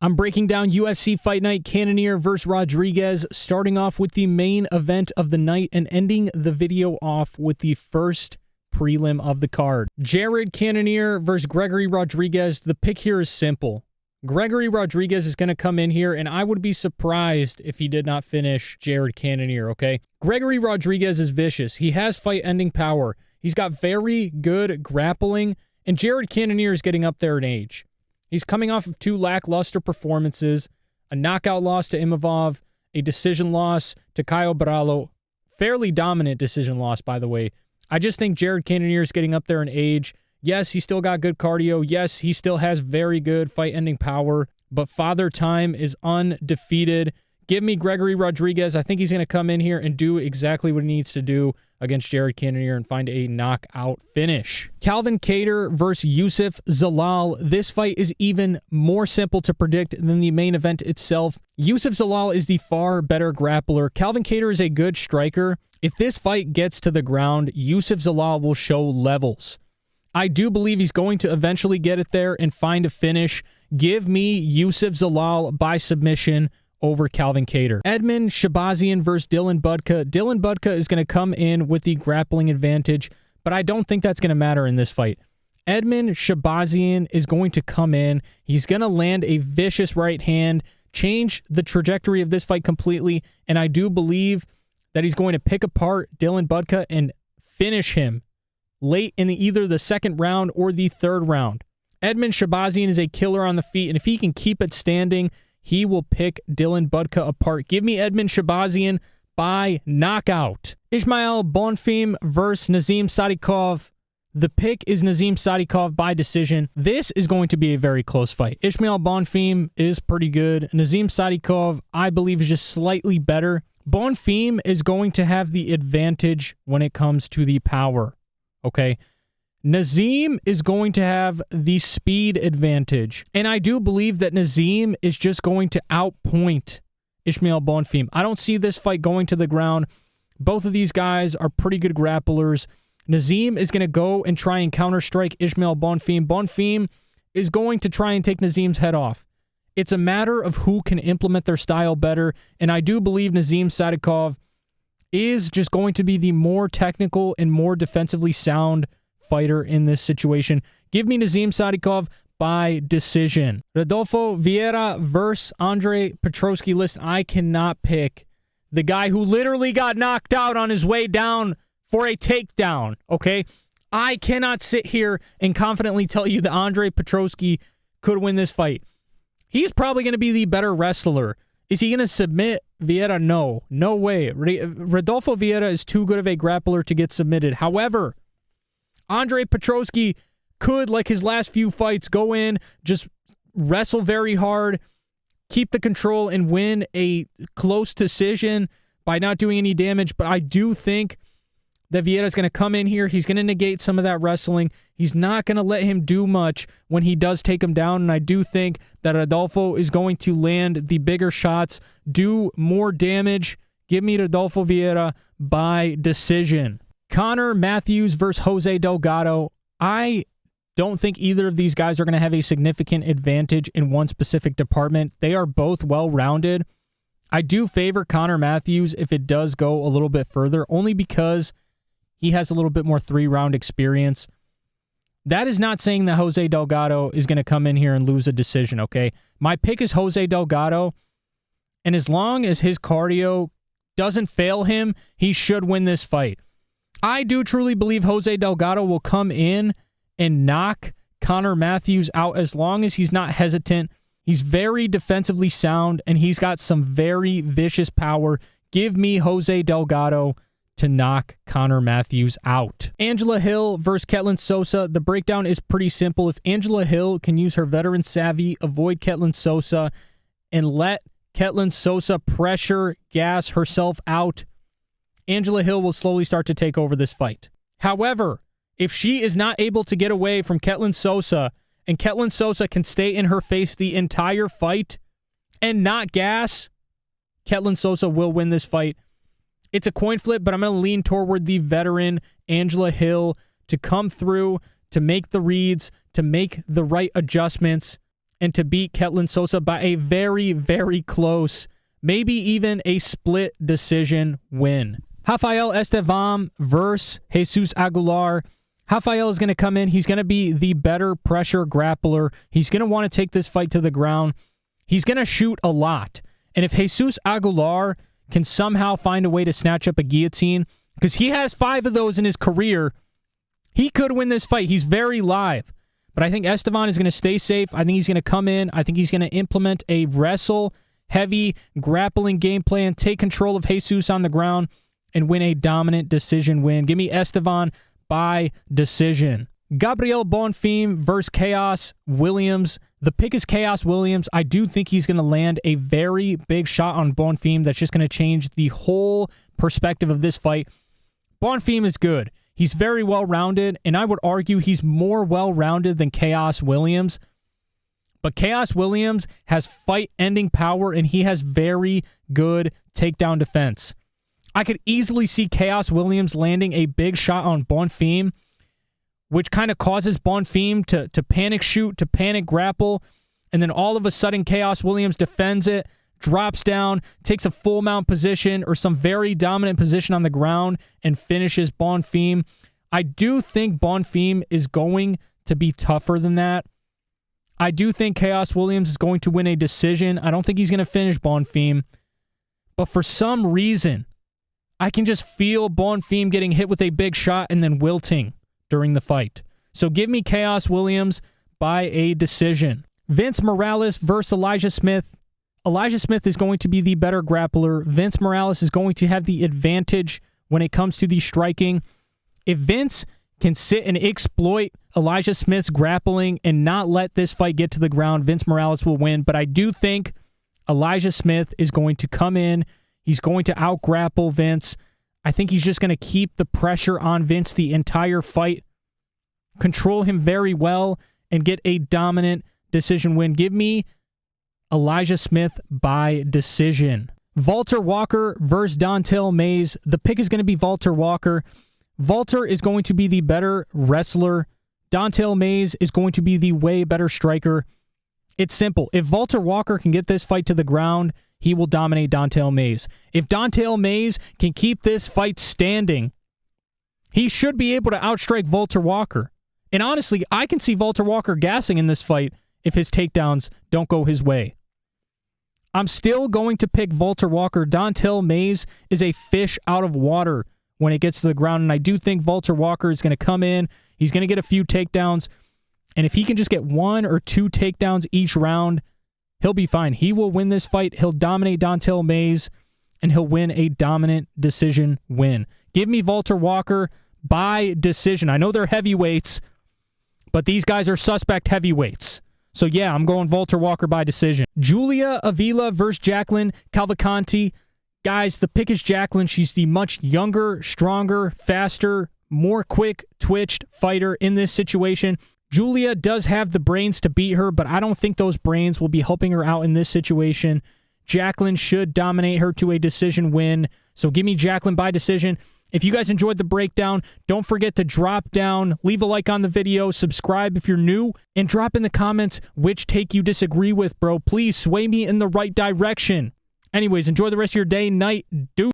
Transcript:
I'm breaking down UFC Fight Night Cannonier versus Rodrigues, starting off with the main event of the night and ending the video off with the first prelim of the card. Jared Cannonier versus Gregory Rodrigues. The pick here is simple. Gregory Rodrigues is going to come in here, and I would be surprised if he did not finish Jared Cannonier, okay? Gregory Rodrigues is vicious. He has fight-ending power. He's got very good grappling, and Jared Cannonier is getting up there in age. He's coming off of 2 lackluster performances, a knockout loss to Imavov, a decision loss to Caio Baralho. Fairly dominant decision loss, by the way. I just think Jared Cannonier is getting up there in age. Yes, he still got good cardio. Yes, he still has very good fight-ending power, but Father Time is undefeated. Give me Gregory Rodrigues. I think he's going to come in here and do exactly what he needs to do against Jared Cannonier and find a knockout finish. Calvin Kattar versus Youssef Zalal. This fight is even more simple to predict than the main event itself. Youssef Zalal is the far better grappler. Calvin Kattar is a good striker. If this fight gets to the ground, Youssef Zalal will show levels. I do believe he's going to eventually get it there and find a finish. Give me Youssef Zalal by submission over Calvin Kattar. Edmund Shabazian versus Dylan Budka. Dylan Budka is going to come in with the grappling advantage, but I don't think that's going to matter in this fight. Edmund Shabazian is going to come in. He's going to land a vicious right hand, change the trajectory of this fight completely, and I do believe that he's going to pick apart Dylan Budka and finish him late in either the second round or the third round. Edmund Shabazian is a killer on the feet, and if he can keep it standing, he will pick Dylan Budka apart. Give me Edmund Shabazian by knockout. Ismail Bonfim versus Nazim Sadikov. The pick is Nazim Sadikov by decision. This is going to be a very close fight. Ismail Bonfim is pretty good. Nazim Sadikov, I believe, is just slightly better. Bonfim is going to have the advantage when it comes to the power. Okay? Nazim is going to have the speed advantage. And I do believe that Nazim is just going to outpoint Ismail Bonfim. I don't see this fight going to the ground. Both of these guys are pretty good grapplers. Nazim is going to go and try and counterstrike Ismail Bonfim. Bonfim is going to try and take Nazim's head off. It's a matter of who can implement their style better. And I do believe Nazim Sadikov is just going to be the more technical and more defensively sound fighter in this situation. Give me Nazim Sadikov by decision. Rodolfo Vieira versus Andre Petroski. Listen, I cannot pick the guy who literally got knocked out on his way down for a takedown, okay? I cannot sit here and confidently tell you that Andre Petroski could win this fight. He's probably going to be the better wrestler. Is he going to submit Vieira? No. No way. Rodolfo Vieira is too good of a grappler to get submitted. However, Andre Petroski could, like his last few fights, go in, just wrestle very hard, keep the control, and win a close decision by not doing any damage. But I do think that Vieira's going to come in here. He's going to negate some of that wrestling. He's not going to let him do much when he does take him down. And I do think that Rodolfo is going to land the bigger shots, do more damage. Give me Rodolfo Vieira by decision. Connor Matthews versus Jose Delgado. I don't think either of these guys are going to have a significant advantage in one specific department. They are both well-rounded. I do favor Connor Matthews if it does go a little bit further, only because he has a little bit more 3-round experience. That is not saying that Jose Delgado is going to come in here and lose a decision, okay? My pick is Jose Delgado, and as long as his cardio doesn't fail him, he should win this fight. I do truly believe Jose Delgado will come in and knock Connor Matthews out as long as he's not hesitant. He's very defensively sound, and he's got some very vicious power. Give me Jose Delgado to knock Connor Matthews out. Angela Hill versus Ketlin Sosa. The breakdown is pretty simple. If Angela Hill can use her veteran savvy, avoid Ketlin Sosa, and let Ketlin Sosa pressure, gas herself out, Angela Hill will slowly start to take over this fight. However, if she is not able to get away from Ketlin Sosa, and Ketlin Sosa can stay in her face the entire fight and not gas, Ketlin Sosa will win this fight. It's a coin flip, but I'm going to lean toward the veteran Angela Hill to come through, to make the reads, to make the right adjustments, and to beat Ketlin Sosa by a very, very close, maybe even a split decision win. Rafael Estevam versus Jesus Aguilar. Rafael is going to come in. He's going to be the better pressure grappler. He's going to want to take this fight to the ground. He's going to shoot a lot. And if Jesus Aguilar can somehow find a way to snatch up a guillotine, because he has 5 of those in his career, he could win this fight. He's very live. But I think Estevan is going to stay safe. I think he's going to come in. I think he's going to implement a wrestle-heavy grappling game plan, take control of Jesus on the ground, and win a dominant decision win. Give me Estevan by decision. Gabriel Bonfim versus Chaos Williams. The pick is Chaos Williams. I do think he's going to land a very big shot on Bonfim that's just going to change the whole perspective of this fight. Bonfim is good. He's very well-rounded, and I would argue he's more well-rounded than Chaos Williams. But Chaos Williams has fight-ending power, and he has very good takedown defense. I could easily see Chaos Williams landing a big shot on Bonfim, which kind of causes Bonfim to panic shoot, to panic grapple, and then all of a sudden Chaos Williams defends it, drops down, takes a full mount position or some very dominant position on the ground, and finishes Bonfim. I do think Bonfim is going to be tougher than that. I do think Chaos Williams is going to win a decision. I don't think he's going to finish Bonfim. But for some reason, I can just feel Bonfim getting hit with a big shot and then wilting during the fight. So give me Chaos Williams by a decision. Vince Morales versus Elijah Smith. Elijah Smith is going to be the better grappler. Vince Morales is going to have the advantage when it comes to the striking. If Vince can sit and exploit Elijah Smith's grappling and not let this fight get to the ground, Vince Morales will win. But I do think Elijah Smith is going to come in. He's going to out-grapple Vince. I think he's just going to keep the pressure on Vince the entire fight, control him very well, and get a dominant decision win. Give me Elijah Smith by decision. Walter Walker versus Dontel Mays. The pick is going to be Walter Walker. Walter is going to be the better wrestler. Dontel Mays is going to be the way better striker. It's simple. If Walter Walker can get this fight to the ground, he will dominate Dontel Mays. If Dontel Mays can keep this fight standing, he should be able to outstrike Walter Walker. And honestly, I can see Walter Walker gassing in this fight if his takedowns don't go his way. I'm still going to pick Walter Walker. Dontel Mays is a fish out of water when it gets to the ground, and I do think Walter Walker is going to come in. He's going to get a few takedowns, and if he can just get 1 or 2 takedowns each round, he'll be fine. He will win this fight. He'll dominate Dontel Mays, and he'll win a dominant decision win. Give me Walter Walker by decision. I know they're heavyweights, but these guys are suspect heavyweights. So yeah, I'm going Walter Walker by decision. Julia Avila versus Jacqueline Cavalcanti. Guys, the pick is Jacqueline. She's the much younger, stronger, faster, more quick-twitched fighter in this situation. Julia does have the brains to beat her, but I don't think those brains will be helping her out in this situation. Jacqueline should dominate her to a decision win. So give me Jacqueline by decision. If you guys enjoyed the breakdown, don't forget to drop down, leave a like on the video, subscribe if you're new, and drop in the comments which take you disagree with, bro. Please sway me in the right direction. Anyways, enjoy the rest of your day, night, dude.